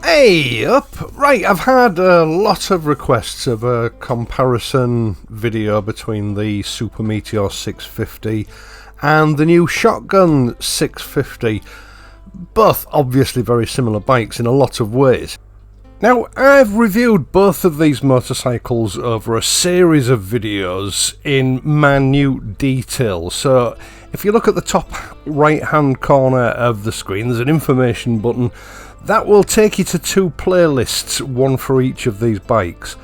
Hey up! Right, I've had a lot of requests of a comparison video between the Super Meteor 650 and the new Shotgun 650, both obviously very similar bikes in a lot of ways. Now, I've reviewed both of these motorcycles over a series of videos in minute detail, so if you look at the top right hand corner of the screen, there's an information button. That will take you to two playlists, one for each of these bikes.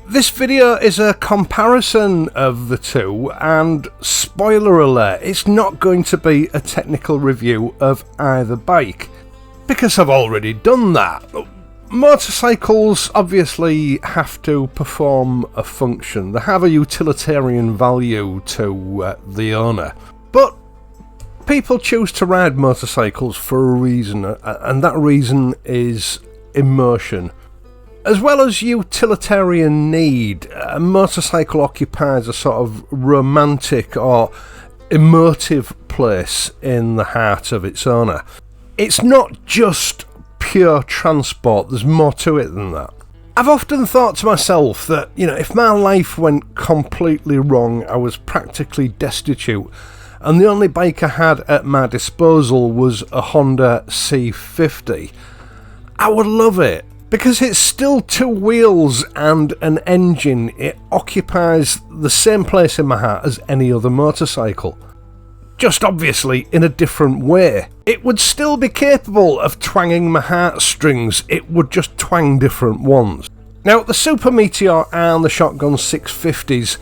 This video is a comparison of the two, and spoiler alert, it's not going to be a technical review of either bike, because I've already done that. Motorcycles obviously have to perform a function, they have a utilitarian value to the owner, but people choose to ride motorcycles for a reason, and that reason is immersion. As well as utilitarian need, a motorcycle occupies a sort of romantic or emotive place in the heart of its owner. It's not just pure transport, there's more to it than that. I've often thought to myself that, if my life went completely wrong, I was practically destitute, and the only bike I had at my disposal was a Honda C50, I would love it, because it's still two wheels and an engine. It occupies the same place in my heart as any other motorcycle, just obviously in a different way. It would still be capable of twanging my heartstrings, it would just twang different ones. Now, the Super Meteor and the Shotgun 650s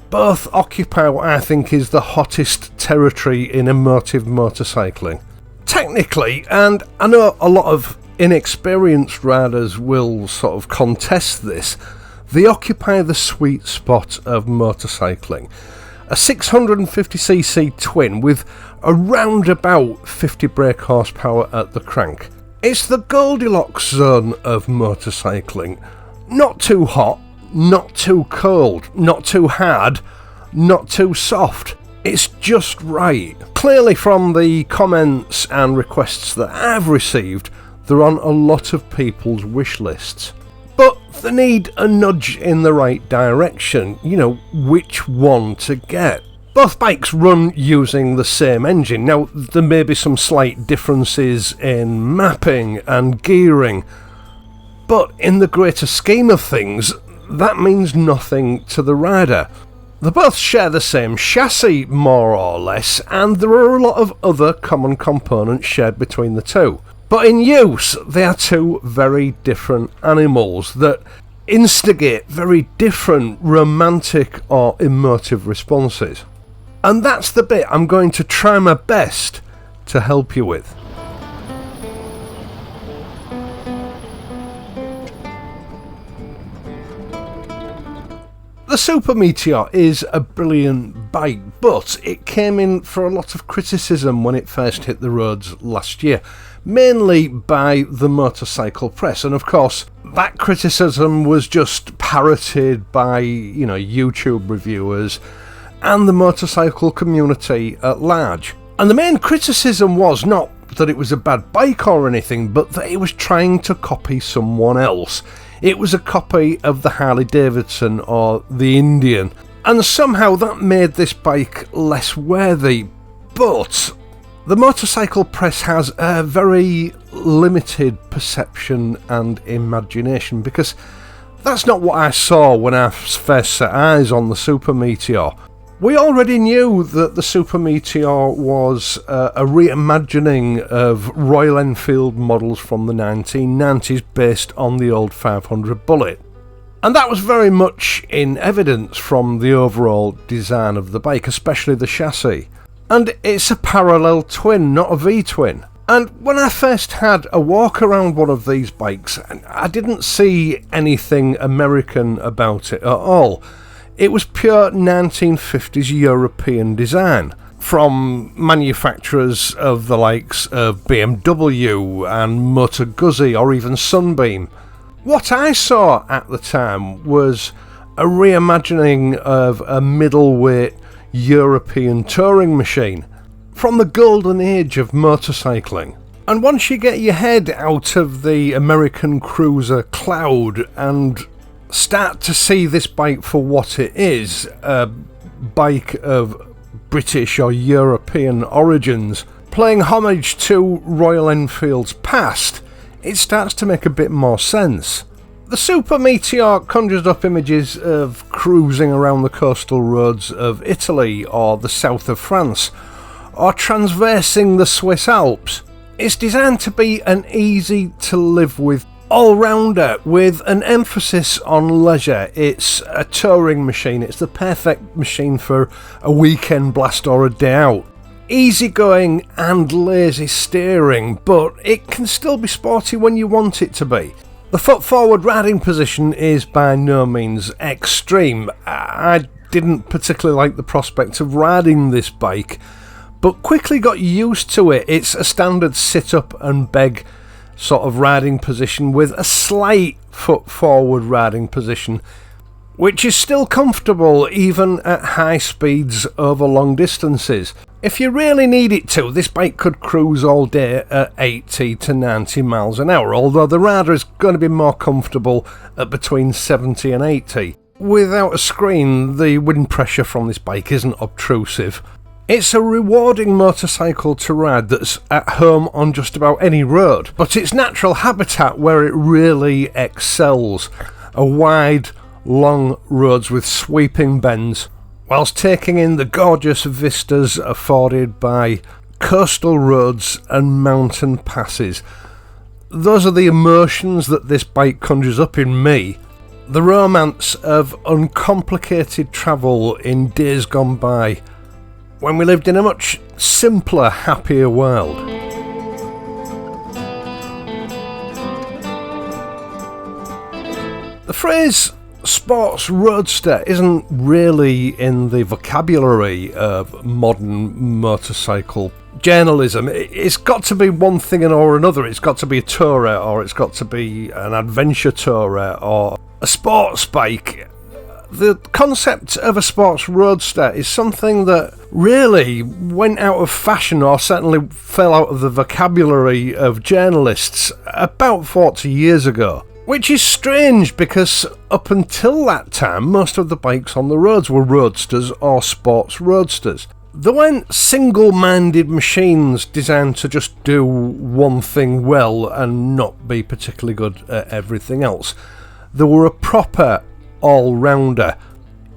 both occupy what I think is the hottest territory in emotive motorcycling. Technically, and I know a lot of inexperienced riders will sort of contest this, they occupy the sweet spot of motorcycling. A 650cc twin with around about 50 brake horsepower at the crank. It's the Goldilocks zone of motorcycling. Not too hot, not too cold, not too hard, not too soft. It's just right. Clearly from the comments and requests that I've received, they're on a lot of people's wish lists. But they need a nudge in the right direction, which one to get. Both bikes run using the same engine. Now, there may be some slight differences in mapping and gearing, but in the greater scheme of things, that means nothing to the rider. They both share the same chassis, more or less, and there are a lot of other common components shared between the two. But in use, they are two very different animals that instigate very different romantic or emotive responses. And that's the bit I'm going to try my best to help you with. The Super Meteor is a brilliant bike, but it came in for a lot of criticism when it first hit the roads last year, mainly by the motorcycle press, and of course that criticism was just parroted by YouTube reviewers and the motorcycle community at large. And the main criticism was not that it was a bad bike or anything, but that it was trying to copy someone else. It was a copy of the Harley Davidson or the Indian, and somehow that made this bike less worthy. But the motorcycle press has a very limited perception and imagination, because that's not what I saw when I first set eyes on the Super Meteor. We already knew that the Super Meteor was a reimagining of Royal Enfield models from the 1990s based on the old 500 Bullet. And that was very much in evidence from the overall design of the bike, especially the chassis. And it's a parallel twin, not a V-twin. And when I first had a walk around one of these bikes, I didn't see anything American about it at all. It was pure 1950s European design, from manufacturers of the likes of BMW and Motor Guzzi or even Sunbeam. What I saw at the time was a reimagining of a middleweight European touring machine from the golden age of motorcycling. And once you get your head out of the American cruiser cloud and start to see this bike for what it is, a bike of British or European origins, playing homage to Royal Enfield's past, it starts to make a bit more sense. The Super Meteor conjures up images of cruising around the coastal roads of Italy or the south of France, or transversing the Swiss Alps. It's designed to be an easy to live with all-rounder with an emphasis on leisure. It's a touring machine. It's the perfect machine for a weekend blast or a day out. Easygoing and lazy steering, but it can still be sporty when you want it to be. The foot-forward riding position is by no means extreme. I didn't particularly like the prospect of riding this bike, but quickly got used to it. It's a standard sit-up and beg sort of riding position with a slight foot-forward riding position, which is still comfortable even at high speeds over long distances. If you really need it to, this bike could cruise all day at 80 to 90 miles an hour, although the rider is going to be more comfortable at between 70 and 80. Without a screen, the wind pressure from this bike isn't obtrusive. It's a rewarding motorcycle to ride that's at home on just about any road, but its natural habitat where it really excels are wide, long roads with sweeping bends, whilst taking in the gorgeous vistas afforded by coastal roads and mountain passes. Those are the emotions that this bike conjures up in me. The romance of uncomplicated travel in days gone by, when we lived in a much simpler, happier world. The phrase sports roadster isn't really in the vocabulary of modern motorcycle journalism. It's got to be one thing or another. It's got to be a tourer, or it's got to be an adventure tourer, or a sports bike. The concept of a sports roadster is something that really went out of fashion, or certainly fell out of the vocabulary of journalists about 40 years ago. Which is strange, because up until that time, most of the bikes on the roads were roadsters or sports roadsters. They weren't single-minded machines designed to just do one thing well and not be particularly good at everything else. They were a proper all-rounder.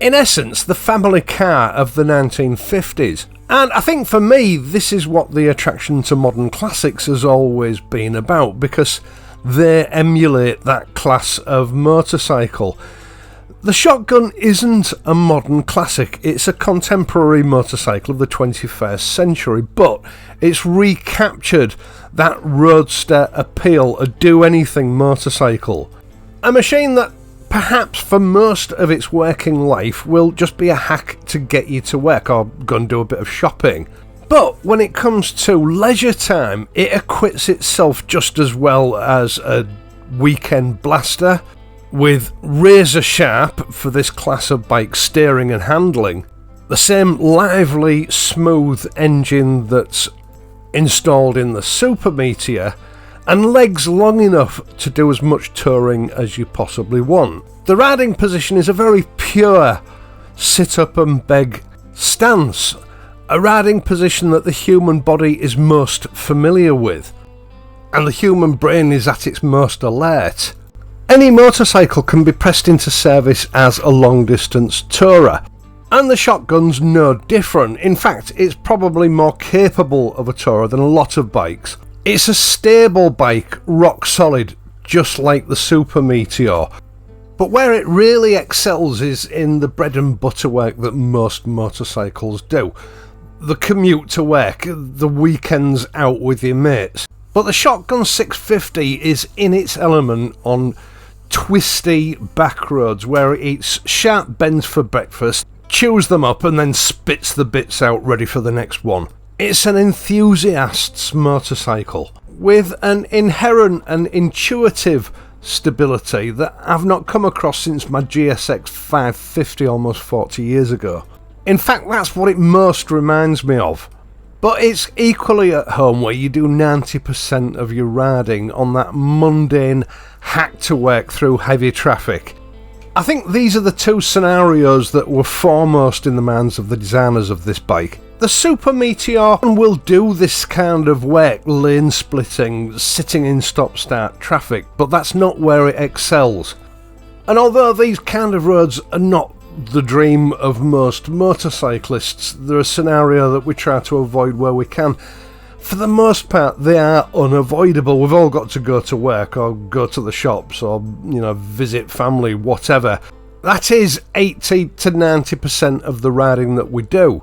In essence, the family car of the 1950s. And I think for me, this is what the attraction to modern classics has always been about, because they emulate that class of motorcycle. The Shotgun isn't a modern classic, it's a contemporary motorcycle of the 21st century, but it's recaptured that roadster appeal, a do-anything motorcycle. A machine that perhaps for most of its working life will just be a hack to get you to work or go and do a bit of shopping. But when it comes to leisure time, it acquits itself just as well as a weekend blaster, with razor sharp, for this class of bike, steering and handling, the same lively, smooth engine that's installed in the Super Meteor, and legs long enough to do as much touring as you possibly want. The riding position is a very pure sit up and beg stance, a riding position that the human body is most familiar with, and the human brain is at its most alert. Any motorcycle can be pressed into service as a long-distance tourer, and the Shotgun's no different. In fact, it's probably more capable of a tourer than a lot of bikes. It's a stable bike, rock solid, just like the Super Meteor. But where it really excels is in the bread and butter work that most motorcycles do. The commute to work, the weekends out with your mates. But the Shotgun 650 is in its element on twisty back roads where it eats sharp bends for breakfast, chews them up and then spits the bits out ready for the next one. It's an enthusiast's motorcycle with an inherent and intuitive stability that I've not come across since my GSX 550 almost 40 years ago. In fact, that's what it most reminds me of. But it's equally at home where you do 90% of your riding on that mundane hack to work through heavy traffic. I think these are the two scenarios that were foremost in the minds of the designers of this bike. The Super Meteor will do this kind of work, lane splitting, sitting in stop-start traffic, but that's not where it excels. And although these kind of roads are not the dream of most motorcyclists, they're a scenario that we try to avoid where we can. For the most part, they are unavoidable. We've all got to go to work or go to the shops or, visit family, whatever. That is 80 to 90% of the riding that we do.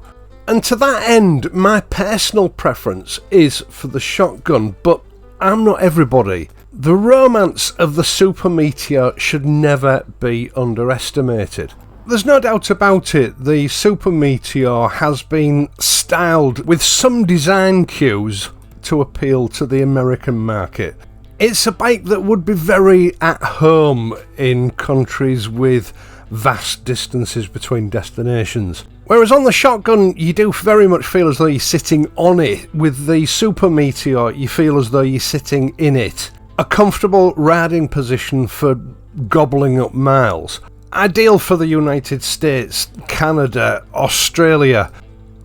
And to that end, my personal preference is for the shotgun, but I'm not everybody. The romance of the Super Meteor should never be underestimated. There's no doubt about it, the Super Meteor has been styled with some design cues to appeal to the American market. It's a bike that would be very at home in countries with vast distances between destinations. Whereas on the shotgun, you do very much feel as though you're sitting on it. With the Super Meteor, you feel as though you're sitting in it. A comfortable riding position for gobbling up miles. Ideal for the United States, Canada, Australia,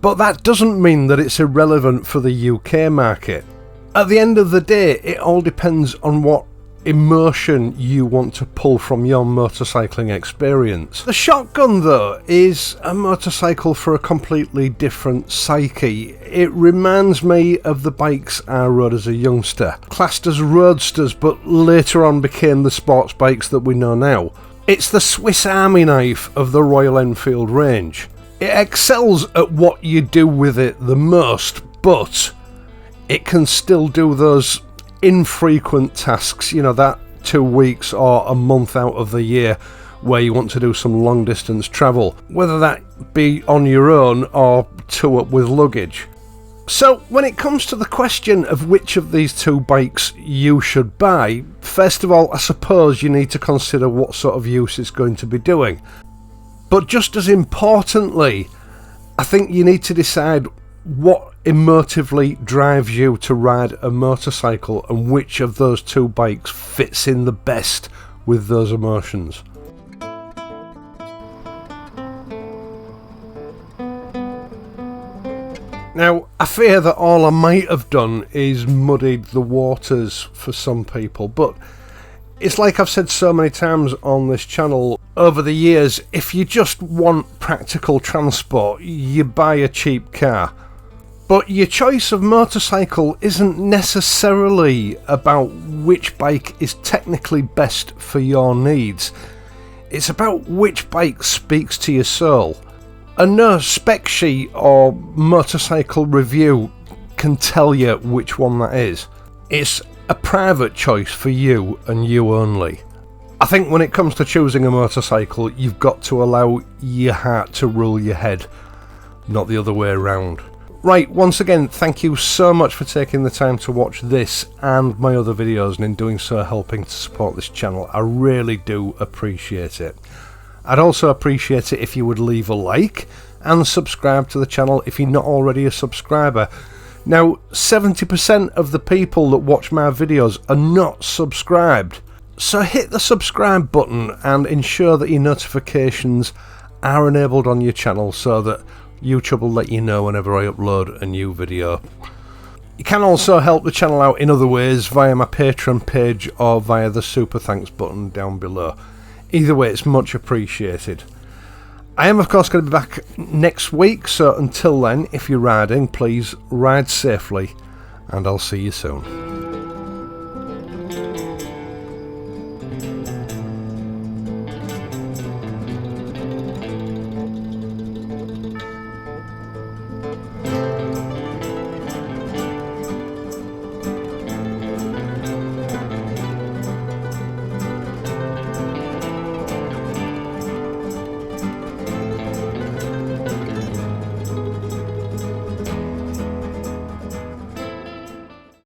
but that doesn't mean that it's irrelevant for the UK market. At the end of the day, it all depends on what emotion you want to pull from your motorcycling experience. The shotgun, though, is a motorcycle for a completely different psyche. It reminds me of the bikes I rode as a youngster, classed as roadsters, but later on became the sports bikes that we know now. It's the Swiss Army knife of the Royal Enfield range. It excels at what you do with it the most, but it can still do those infrequent tasks, that 2 weeks or a month out of the year where you want to do some long distance travel, whether that be on your own or two up with luggage. So when it comes to the question of which of these two bikes you should buy, first of all, I suppose you need to consider what sort of use it's going to be doing. But just as importantly, I think you need to decide what emotively drives you to ride a motorcycle and which of those two bikes fits in the best with those emotions. Now, I fear that all I might have done is muddied the waters for some people, but it's like I've said so many times on this channel over the years, if you just want practical transport, you buy a cheap car. But your choice of motorcycle isn't necessarily about which bike is technically best for your needs. It's about which bike speaks to your soul. And no spec sheet or motorcycle review can tell you which one that is. It's a private choice for you and you only. I think when it comes to choosing a motorcycle, you've got to allow your heart to rule your head, not the other way around. Right, once again, thank you so much for taking the time to watch this and my other videos, and in doing so helping to support this channel. I really do appreciate it. I'd also appreciate it if you would leave a like and subscribe to the channel if you're not already a subscriber. Now, 70% of the people that watch my videos are not subscribed, so hit the subscribe button and ensure that your notifications are enabled on your channel so that YouTube will let you know whenever I upload a new video. You can also help the channel out in other ways via my Patreon page or via the super thanks button down below. Either way, it's much appreciated. I am of course going to be back next week, so until then, if you're riding, please ride safely and I'll see you soon.